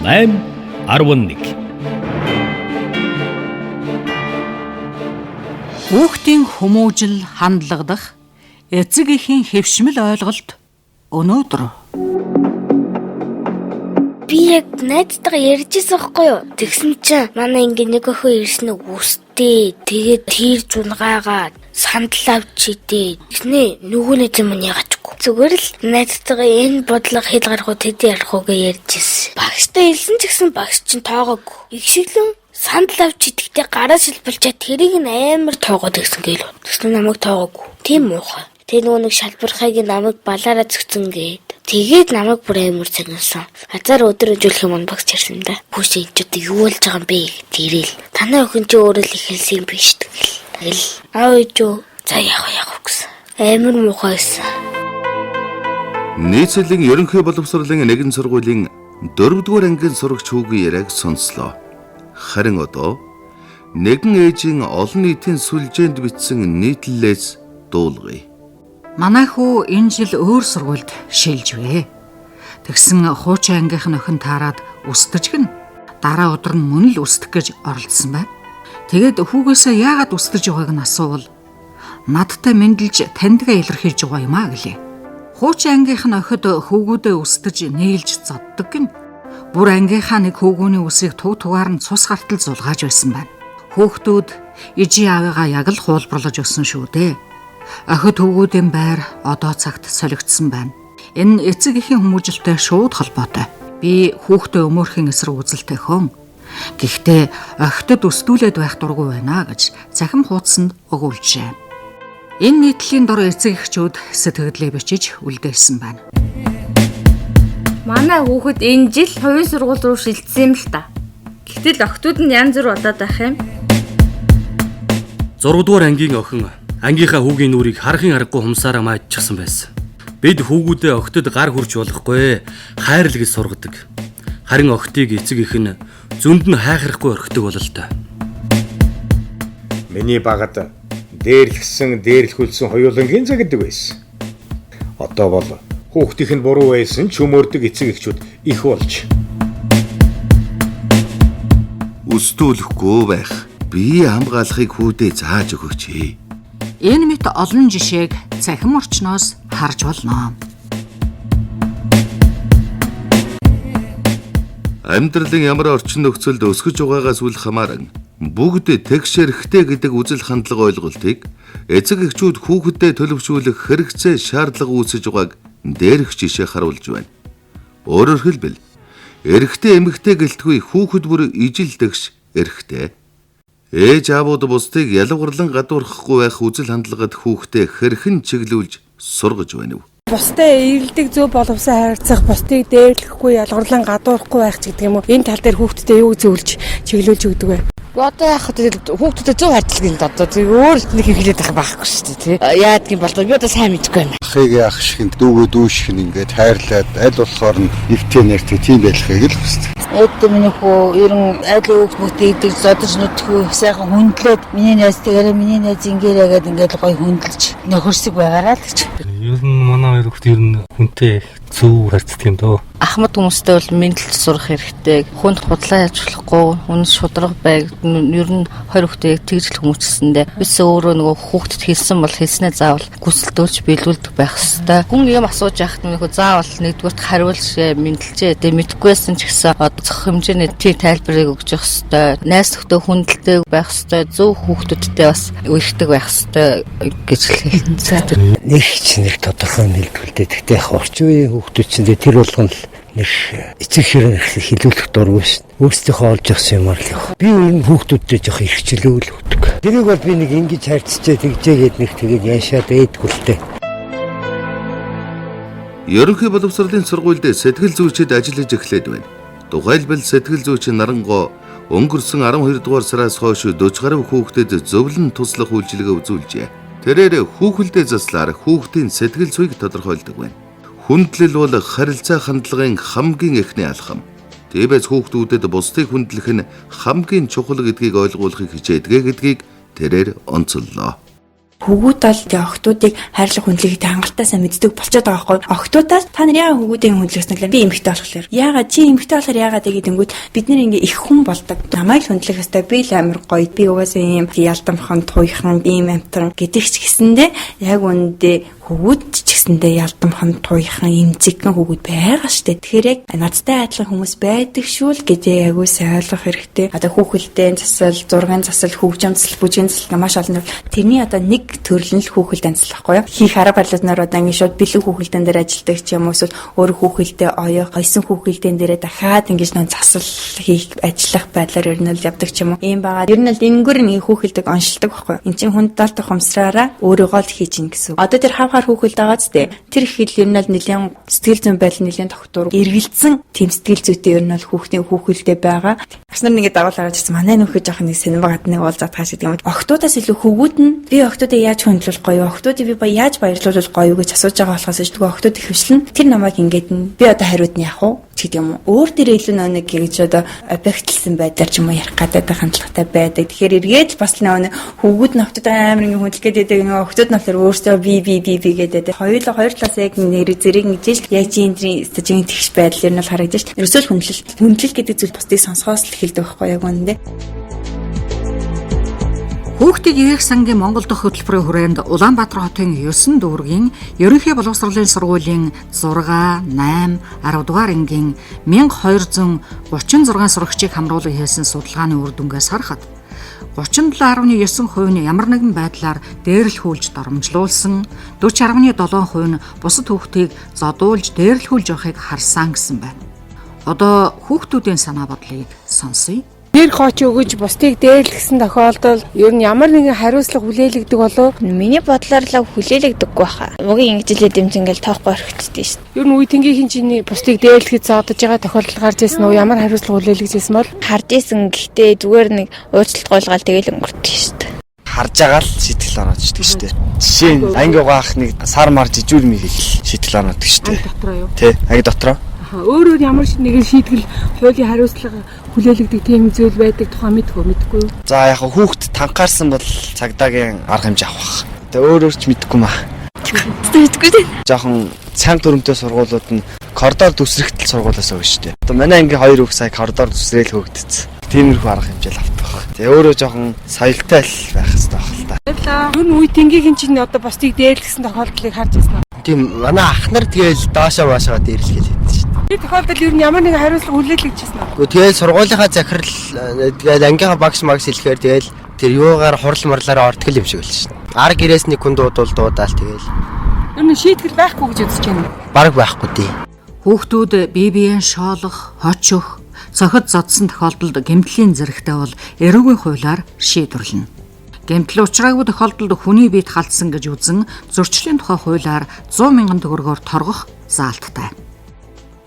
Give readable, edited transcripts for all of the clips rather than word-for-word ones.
8:11. Хүүхдийн хүмүүжил хандлагдах эцэг эхийн хэвшмэл ойлголт өнөөдөр. Би яг найзтайгаа ярьжсэн байхгүй юу? Тэгсэн чинь манай ингээ нэг өхөө ирсэн үстэй. Тэгээд тэр зунгаагаа сандал авч идээ. Тэснэ нүгүнэ юм яагачгүй. Зүгээр л найзтайгаа энэ бодлого хэл гаргуу тэдээ ярих уу гэж ярьжсэн. Багштай хэлсэн ч гэсэн багш чинь тоогоогүй. Игшиглэн сандал авч идэхдээ гараа шилбэлчээ тэрийг нь амар тоогоод ирсэн гээл. Тэгсэн намайг тоогоогүй. Тийм муухай. Тэ нөгөө нэг шалбархайг намайг балаараа зөгцөн гээд. Тэгээд намайг бүр амар цагнасан. Азар өдөр өжүүлэх юм багч ярьсан да. Хүүш энэчүүд юу болж байгаа юм бэ гэрэл. Танай охин ч өөрөө л их хэлсэн юм биш тэгэл. Аав ээжөө за яах гэсэн. Амар муухай байсан. Нийслэлийн ерөнхий боловсролын нэгэн сургуулийн 4-р ангийн сурагч хүүгийн яриаг сонслоо. Харин одоо нэгэн ээжийн олон нийтийн сүлжээнд бичсэн нийтлэлээс дуулгая. Манай хүү энэ жил өөр сургуульд шилжвэ. Тэгсэн хуучин ангийнх нь охин таарад устдаж гин дараа өдөр нь мөн л устдах гэж оролдсон байна. Тэгээд хүүгээсээ яагаад устдаж байгааг нь асуувал надтай мэндэлж таньдгаа илэрхийлж байгаа юм а гэлээ. Хуучин ангийнх нь охид хүүгүүдээ устдаж нээлж зоддог гин бүр ангийнхаа нэг хүүгүүний үсийг тугаар нь цус гартал зулгааж байсан байна. Хүүхдүүд ижи аавыгаа яг л хуулбарлаж өгсөн шүү дээ. Охид хүүгүүдийн байр одоо цагт солигдсон байна. Энэ эцэг эхийн хүмүүжлтэй шууд холбоотой. Би хүүхдээ өмөөрхийн эсрэг үзэлтэй хон. Гэхдээ охидод өстүүлээд байх дургүй байна гэж захим хуудсанд өгүүлжээ. Энэ нийтлийн дор эцэг эхчүүд сэтгэлдээ бичиж үлдээсэн байна. Манай хүүхэд энэ жил хувийн сургууль руу шилжсэн юм л та. Гэтэл охтууд нь янз бүр бодоод байх юм. 6-р ангийн охин ангийнхаа хүүгийн нүрийг харахын аргагүй хумсаараа маадчихсан байсан. Бид хүүгүүдээ охтод гар хүрч болохгүй хайрл гэж сургадаг. Харин охтыг эцэг их нь зөнд нь хайхрахгүй орхидог болол та. Миний багад дээрлэхүүлсэн хоёулангийн цаг гэдэг байсан. Одоо бол хүүхдийнх нь буруу байсан ч өмөрдөг эцэг эхчүүд их болж. Өстүүлэхгүй байх. Би хамгаалахыг хүүдээ зааж өгөөч. Энэ мэт олон жишээг цахим орчноос харж болно. Амьдралын ямар орчин нөхцөлд өсгөж байгаагаас үл хамааран бүгд тэгш эрхтэй гэдэг үзэл хандлага ойлголтыг эцэг эхчүүд хүүхэддээ төлөвшүүлэх хэрэгцээ шаардлага үүсэж байгааг дээрх жишээ харуулж байна. Өөрөөр хэлбэл эрхтэй эмэгтэй гэлтгүй хүүхэд бүр ижил тэгш эрхтэй. Ээж аавууд бусдыг ялгарлан гадуурхахгүй байх үзэл хандлагад хүүхдээ хэрхэн чиглүүлж сургаж байна вэ? Бусдаа эргэлдэг зөв боловсон харьцах, бусдыг дээрлэхгүй ялгарлан гадуурхгүй байх ч гэдэг юм уу. Энэ тал дээр хүүхдэд юу зөвлөж чиглүүлж өгдөг вэ? Одоо яах вэ? Хүүхдүүдэд зөв харьцлагын одоо тэг өөр нэг хэлээд байгаа байхгүй шүү дээ, тий. Яадгийн болов би одоо сайн мэдэхгүй байна. Ахыг ах шиг дүүгөө дүүших нь ингээд хайрлаад аль болохоор нь эвтэй нэртэй тийм байхыг л хүсдэг. Эд миний хүү ер нь аль хүүхдүүдтэй идэж зодож нүдхүү сайхан хүндлээд миний найзтайгаараа миний найз ингээрээгээд ингээд гоё хүндэлж нөхөрсөг байгаараа л гэж. Ер нь манай хоёр хүүхд ер нь хүнтэй зөв харьцдаг юм дөө. Ахмад хүмүүстэй бол мэдлэл сурах хэрэгтэй. Хүнд худлаа яаж болохгүй, үнс шудраг байг. Ер нь хоёр хүүхдээ тэгжл хүмүүжсэндээ бис өөрөө нөгөө хүүхдэд хэлсэн бол хэлснээ заавал гүйцэлдүүлж биелүүлдэг байх хэвээр. Хүн юм асууж яхад нөхөө заавал нэгдүгürt хариулшээ мэдлжээ. Тэ мэдхгүйсэн ч гэсэн зөх хэмжээний тийм тайлбарыг өгч явах хэвээр. Найс нөхдөд хүндэлдэг байх хэвээр. Зөв хүүхдүүдтэй бас үерхдэг байх хэвээр гэж хэлсэн. Нэг ч нэг тодорхой нэлдүүлдэг. Тэгтээ яг орчин үеийн хүүхдүүд чинь тэр болгоно л нэг эцэг хэрэг хэлүүлэх дургүй шин. Өөрсдийнхөө олж авсан юмар л явах. Би энэ хүүхдүүдтэй жоох ихчлөөл өгдөг. Тэрийг бол би нэг ингэж харьцчээ тэгжээгээд нэг тэгээд яашаад ээдгүүлтэй. Ерөнхий боловсролын сургуульд сэтгэл зүйчид ажиллаж эхлээд байна. Тухайлбал сэтгэл зүйч Нарангоо өнгөрсөн 12 дугаар сараас хойш 40 гаруй хүүхдэд зөвлөн туслах үйлчилгээ үзүүлжээ. Тэрээр хүүхэлдээ заслаар хүүхдийн сэтгэл зүйг тодорхойлдог байна. Хүндлэл бол харилцаа хандлагын хамгийн эхний алхам. Тиймээс хүүхдүүдэд бусдыг хүндлэх нь хамгийн чухал гэдгийг ойлгуулахыг хичээдэг гэдгийг тэрээр онцоллоо. Хүүгүүд бол охтуудыг хайрлах хүндлэгийг хангалттай сайн мэддэг болчиход байгаа байхгүй. Охтуудаас та нар яагаад хүүгүүдийн хүндлэхс нэглээ? Би эмэгтэй болохоор. Яагаад чи эмэгтэй болохоор яагаад гэдэнгүүт бид нэр ингээ их хүн болдог. Намайг хүндлэх хэвээр би л амар гоё. Би угаасаа ийм ялдамхан туйхан ийм амтран гэдэг ч гэсэндээ яг үндэ хүүгүүд ч гэсэндээ ялдамхан туйхан эмзэгхэн хүүгүүд байгаа штэ. Тэгэхээр яг надтай адилхан хүмүүс байдаг шүү л гэдээ аягүй сайн ойлгох хэрэгтэй. Одоо хүүхэлдэйн засал, зургийн засал, хөгжим засал, бүжгийн засал маш олон. Тэрний одоо нэг төрөл нь л хүүхэлдэйн засал байхгүй юу? Хийх арга барилнаар одоо ингэ шууд бэлэг хүүхэлдэйн дээр ажилдаг ч юм уу эсвэл өөр хүүхэлдэй оёо, гойсон хүүхэлдэйн дээрээ дахиад ингэж нөө засал хийх ажиллах байдлаар ер нь л явдаг ч юм уу. Ийм байгаа. Ер нь л энгөр нэг хүүхэлдэг оншилдог байхгүй юу? Энд чинь хүн даалтах ухамсараараа өөрийгөө л хийж ийн гэсэн. Одоо тэр хавхаар хүүхэлд байгаа ч тийм. Тэр их хэл ер нь л нэлээд сэтгэл зүйн байдал нэлээд тогтвор эргэлзсэн тийм сэтгэл зүйтэй ер нь бол хүүхдийн хүүхэлдэй байгаа. Бас нар нэгэ дагуулж ирсэн. Манай нөхөж жоох нэг сэнбагад нэг уулзаад хааш гэдэг юм. Охтуудаас илүү хүүгүүд нь би охтуудыг яаж хөндлөх гоё, охтуудыг би яаж баярлуулах гоё гэж асууж байгаа болохоос тэгвэл охтууд их хвшлэн тэр намайг ингээд нь би одоо хариуд нь яах вэ гэдэг юм. Өөр дээр илүү нэг гэж одоо объектлсэн байдлаар ч юм уу ярих гадаад хандлагатай байдаг. Тэгэхээр эргээд бас нэг хүүгүүд нь охтууд амар ингэ хөндлөх гэдэг нэг охтууд нь болохоор өөрсдөө би гэдэг. Хоёр талаас яг нэр зэрэг нэгж яг чиний стажийн тэгш байдал ер нь харагдаж шв. Ерөөсөө хүндлэл гэдэг зүйл бусдыг сонсохоос л эхэлдэг байхгүй яг үнэндээ. Хүүхдийн ирэх сангийн Монгол дахь хөтөлбөрийн хүрээнд Улаанбаатар хотын 9 дүүргийн ерөнхий боловсролын сургуулийн 6, 8, 10 дугаар ангийн 1236 сурагчийг хамруулан хийсэн судалгааны үр дүнгээс харахад 37.9% нь ямар нэгэн байдлаар дээрлэхүүлж доромжлуулсан, 40.7% нь бусад хүүхдийг зодуулж дээрлэхүүлж явахыг харсан гэсэн байна. Одоо хүүхдүүдийн санаа бодлыг сонсъё. Нэр хооч өгөж бусдыг дээрлэхсэн тохиолдолд ер нь ямар нэгэн хариуцлага хүлээлгдэг болов? Миний бодлоор л хүлээлгдэггүй баха. Угийн ингэжлээ дэмжингээл тоохгүй орхигддээ шүү дээ. Ер нь үе тэнгийн чиний бусдыг дээрлэхэд зодож байгаа тохиолдол гарч ирсэн үү? Ямар хариуцлага хүлээлгэжсэн бол? Харж исэн гэхдээ зүгээр нэг уучлалт гойлгаал тэгэл өнгөрдөг шүү дээ. Харж байгаа л сэтгэл оноодчдаг шүү дээ. Жишээ нь анги угаах нэг сар мар жижүүр мийг сэтгэл оноодог шүү дээ. Дотроо юу? Тэ, анги дотроо. Өөр ямар нэгэн шийтгэл хуулийн хариуцлага хүлээлгдэг тийм зүйл байдаг тухай мэдгүй юу? За яг хүүхд танхаарсан бол цагдаагийн арга хэмжээ авах. Тэгээ өөр ч мэдэхгүй маа. Мэдгүй дээ. Жохон цанг дүрмтэй сургуулиуд нь коридор төсрэгтэл сургуулиас өгнө шүү дээ. Одоо манай ангийн 2 хүүхд сая коридор төсрээл хөөгдсөн. Тиймэрхүү арга хэмжээл авах. Тэгээ өөрөө жохон соёлтой л байх хэрэгтэй байх л та. Ер нь үе тэнгийн чинь одоо бусдыг дээрлэхсэн тохиолдлыг харж байна. Тийм манай ах нар тэгэл доошоо маашаа дээрлэхэл хэвдэж шүү дээ. Тэр тохиолдолд ер нь ямар нэгэн хариуцлага хүлээлгэжсэн үү? Гэхдээ тэгэл сургуулийнхаа захирал тэгэл ангийнхаа багш магс хэлэхээр тэгэл тэр юугаар хурал марлаараа ортгол юм шиг л шүү дээ. Ар гэрээс нэг хүн дуудаал тэгэл. Ер нь шийтгэл байхгүй гэж үзэж байна. Бараг байхгүй дээ. Хүүхдүүд биеийн шоолох, хочох, цохид зодсон тохиолдолд гэмтлийн зэрэгтэй бол эрүүгийн хуулиар шийдвэрлэнэ. Гэмтэл учраагүй тохиолдолд хүний биед халтсан гэж үзэн зөрчлийн тухай хуулиар 100,000 төгрөгөөр торгох заалттай.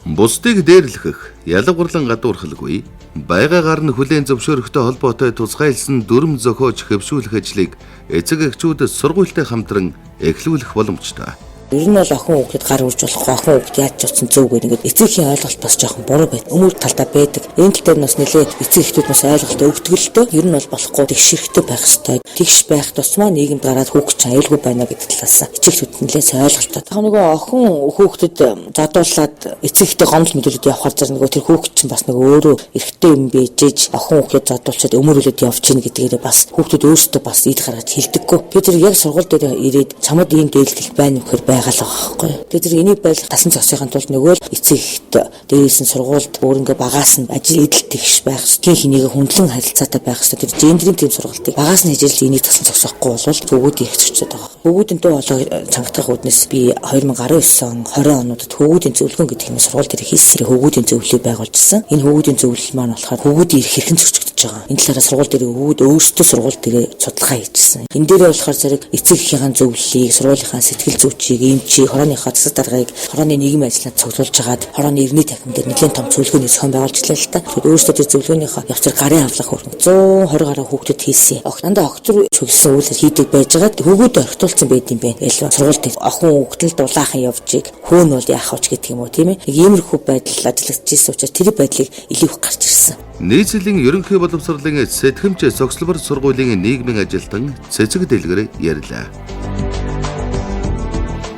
Бусдыг дээрлэхэх, ялгарлан гадуурхалгүй, байгаагаар нь хүлээн зөвшөөрөхтэй холбоотой тусгайлсан дүрм зохиож хэвшүүлэх ажлыг эцэг эхчүүд сургуультай хамтран эхлүүлэх боломжтой. Ер нь бол охин хүүхэд гар үрж болохгүй, охин хүүхэд яаж ч утсан зөв гэдэг ингээд эцэгхийн ойлголт бас жоохон буруу байд. Өмнөд талдаа байдаг. Энэ тал дээр бас нэлээд эцэг эхчүүд бас ойлголт өгдөг л дөө. Ер нь бол болохгүй тэгш хэрэгтэй байх ёстой. Тэгш байх тусмаа нийгэмд гараад хүүхэд чинь аюулгүй байна гэдэг талаас эцэг эхчүүд нэлээд сайн ойлголттой. Яг нөгөө охин хүүхдэд задуулаад эцэг эхтэй гомдол мэдүүлээд явахаар зэрэг нөгөө тэр хүүхэд чинь бас нөгөө өөрөө эрэгтэй юм бийжээж охин хүүхэд задуулчаад өмөрүүлээд явж гин гэдгээр бас хүүхдүүд өөрсдөө бас ил гаргаж хэлдэггүй. Тэгэхээр яг сургууль дээр ирээд чамд ийм дээлдэл байна гэхээр байгалаа байхгүй. Тэгэхээр энийг байлах тасан зогсохын тулд нөгөө л эцэг эхт дээрээс нь сургуульд өөрөнгө багаас нь ажил эдэлтэгш байх ёстой. Хэнийг хөндлөн харилцаатай байх ёстой. Тэр гендрийн тэм сургалтыг багаас нь хижээл энийг тасан зогсохгүй бол төвгүүд их зөрчиж байгаа. Төвгүүдийн дөө болоо чангатах үднэс би 2019 20 онуудад төвгүүдийн зөвлөгөө гэдэг юм сургууль дээр хийсэн төвгүүдийн зөвлөлийг байгуулжсэн. Энэ төвгүүдийн зөвлөл маань болохоор төвгүүдийн ирэх хэрхэн зөрчигдөж байгаа. Энэ талаараа сургууль дээр төвгүүд өөрсдөө сургууль дээр судалгаа хийжсэн. Энэ дээр болохоор зэрэг эцэг эхийн зөвлөлийг, сургуулийнхаа сэтгэл зүйчийг эмчи хорооныхоо засаг даргаыг хорооны нийгмийн ажлаар цуглуулж хагаад хорооны иргэний танхим дээр нэлээд том зөвлөгөөний зохион байгуулжлаа л та. Тэгэхээр өөрөөсөө тэр зөвлөгөөнийхөө явцаар гарын авлах хүрэн 120 гаруй хүүхдэд хийсэн. Дандаа огт руу чөглөсөн үйлс хийдэг байжгаад хүүгүүдэд орхитуулсан байд юм байна. Илүү сургуульд охин хүүхдэл дулаахан явжиг хөөн бол яах вэ гэдэг юм уу тийм ээ. Нэг иймэрхүү байдал ажиллагдаж ирсэн учраас тэр байдлыг илүү их гарч ирсэн. Нийслэлийн ерөнхий боловсролын сэтгэмж цогцлбор сургуулийн нийгмийн ажилтан Цэцэг Дэлгэр ярьлаа.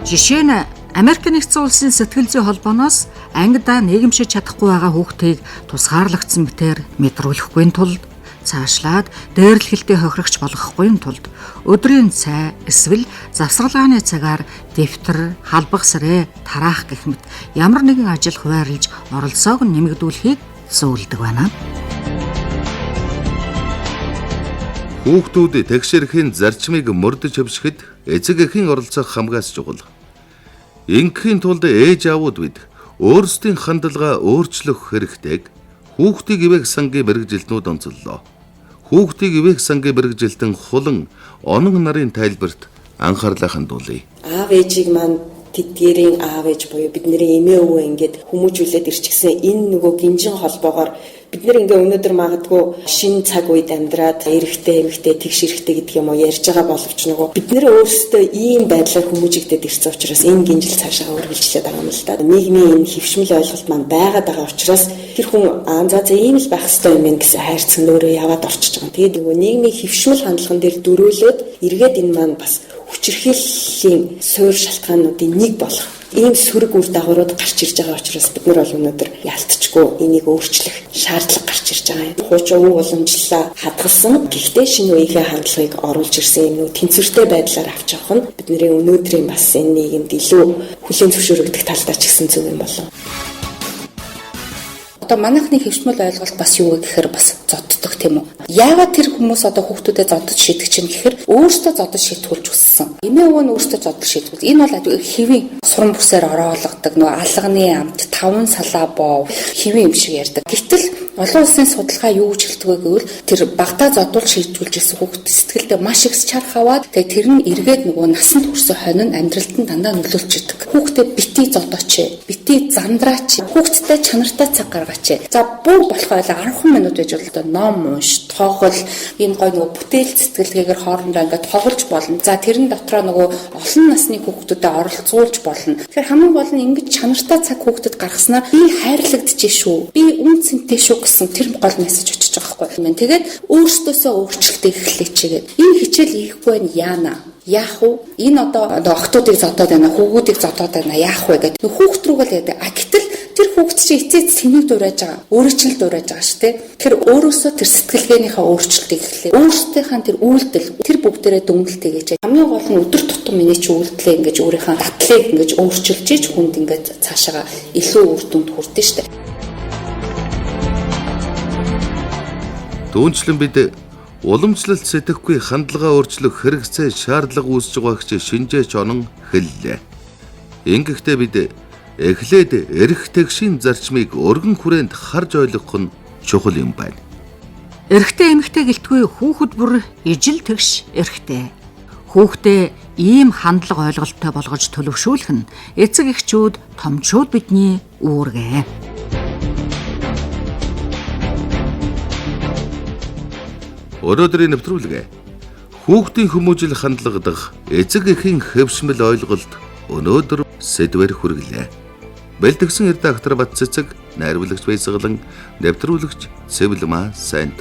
Жишээ нь Америк нэгдсэн улсын сэтгэл зүйн холбооноос ангидаа нийгэмшиж чадахгүй байгаа хүүхдийг тусгаарлагдсан мэтээр мэдрүүлэхгүй тулд цаашлаад дээрлэхэлтэй хохирогч болгохгүй тулд өдрийн цай эсвэл завсарлагын цагаар дэвтэр, халбах сарэ, тараах гэх мэт ямар нэгэн ажил хуваарлж оролцоог нэмэгдүүлэхийг зөвлөдөг байна. Хүүхдүүд тэгшэрхийн зарчмыг мөрдөж хөвшгөд эцэг эхийн оролцоо хамгаас чухал. Ингийн тулд ээж аавууд бид өөрсдийн хандлагаа өөрчлөх хэрэгтэйг хүүхдийг ивэх сангийн мэрэгжилтнүүд онцоллоо. Хүүхдийг ивэх сангийн мэрэгжилтэн хулан онон нарын тайлбарт анхаарлаа хандуулъя. Аав ээжийг маань тэдгэрийн аав ээж буюу бидний эмээ өвөө ингээд хүмүүжүүлээд ирчихсэн энэ нөгөө гинжин холбоогоор бид нэр ингээ өнөөдөр магадгүй шинэ цаг үед амьдраад эрэгтэй эмэгтэй тэгш эрэгтэй гэдэг юм уу ярьж байгаа боловч нөгөө бид нэр өөрсдөө ийм байдлаар хүмүүжигдээд ирсэн учраас энэ гинжил цаашаа үргэлжлээд байгаа юм л да. Нийгмийн энэ хөвшмөл ойлголт маань байгаад байгаа учраас тэр хүн за ийм л байх ёстой юм гэсэн хайрцаг нөөрөө яваад орчиж байгаа. Тэгээд нөгөө нийгмийн хөвшмөл хандлаган дээр дөрөөлөөд эргээд энэ маань бас хүчирхийллийн суурь шалтгаануудын нэг болох ийм сөрөг үр дагаврууд гарч ирж байгаа учраас бид нар бол өнөөдөр ялтчгүй энийг өөрчлөх шаардлага гарч ирж байгаа юм. Хуучин өвөг уламжлалаа хадгалсан. Гэхдээ шинэ үеийн хандлагыг оруулж ирсэн юм уу тэнцвэртэй байдлаар авч явах нь бидний өнөөдрийн бас энэ нийгэмд илүү хүлээн зөвшөөрөгдөх талдаа ч гэсэн зөв юм болов. Одоо манайхны хөвшмөл ойлголт бас юу гэхээр бас зодддог тийм үү. Яагаад тэр хүмүүс одоо хүүхдүүдэд зодож шийдэх чинь гэхээр өөртөө зодож шийтгүүлж өссөн. Эмээ өвөө нь өөртөө зодож шийтгүүл. Энэ бол хэвийн сурам бүсээр ороологдог нөгөө алганы амт, таван салаа боо хэвийн юм шиг ярьдаг. Гэтэл олон улсын судалгаа юу гэж хэлдэг вэ гэвэл тэр багтаа зодуулж шийдвүүлж ирсэн хүүхд сэтгэлдээ маш их чарах аваад тэгээ тэр нь эргээд нөгөө насанд хүрсэн хонь нь амьдралд нь дандаа нөлөөлж идэг. Хүүхдээ битий зодооч, битий зандраач, хүүхдтэй чанартай цаг гаргаач. За бүр болохоор 10 минут байж бол ном унш, тоглол, энэ гой нөгөө бүтээл сэтгэлгээгээр хоорондоо ингээд тоглож болно. За тэрэн дотроо нөгөө олон насны хүүхдүүдэд оролцуулж болно. Тэгэхээр хамгийн гол нь ингэж чанартай цаг хүүхдэд гаргаснаар би хайрлагдаж шүү, би үн цэнтэй шүү гэсэн тэр гол мессеж очиж байгаа байхгүй. Тэгээд өөрсдөөсөө өөрчлөлтөө эхлэе чигээд энэ хичээл хийхгүй нь яана. Яах вэ? Энэ одоо охтуудыг зодоод байна, хүүгүүдийг зодоод байна. Яах вэ гэдэг. Хүүхд рүү л яадаг. Гэтэл тэр хүүхд чи эцээц сэнийг дуурайж байгаа. Өөрөө ч л дуурайж байгаа шүү дээ. Тэр өөрөөсөө тэр сэтгэлгээнийхээ өөрчлөлтийг эхлэе. Өөрсдийнхээ тэр үйлдэл тэр бүгдээрээ дүнэлтээ гэж. Хамгийн гол нь өдөр тутам миний чи үйлдэлээ ингэж өөрийнхөө татлыг ингэж өөрчилж иж хүнд ингэж цаашаага илүү үр дүнд хүрдэ шүү дээ. Түүнчлэн бид уламжлалт сэтгэхгүй хандлагаа өөрчлөх хэрэгцээ шаардлага үүсэж байгааг чи шинжээч онон хэллээ. Ингэхдээ бид эхлээд эрх тэгшийн зарчмыг өргөн хүрээнд харж ойлгох нь чухал юм байна. Эрэгтэй эмэгтэй гэлтгүй хүүхэд бүр ижил тэгш эрэгтэй. Хүүхдээ ийм хандлага ойлголттой болгож төлөвшүүлэх нь эцэг эхчүүд, томчууд бидний үүргээ. Өнөөдрийн нэвтрүүлэг хүүхдийн хүмүүжил хандлага дах эцэг эхийн хөвшмөл ойлголт өнөөдөр сэдвээр хүргэлээ. Бэлтгэсэн редактор Бат Цэцэг, найруулагч Баясгалан, нэвтрүүлэгч Цэвлэмаа Сайнт.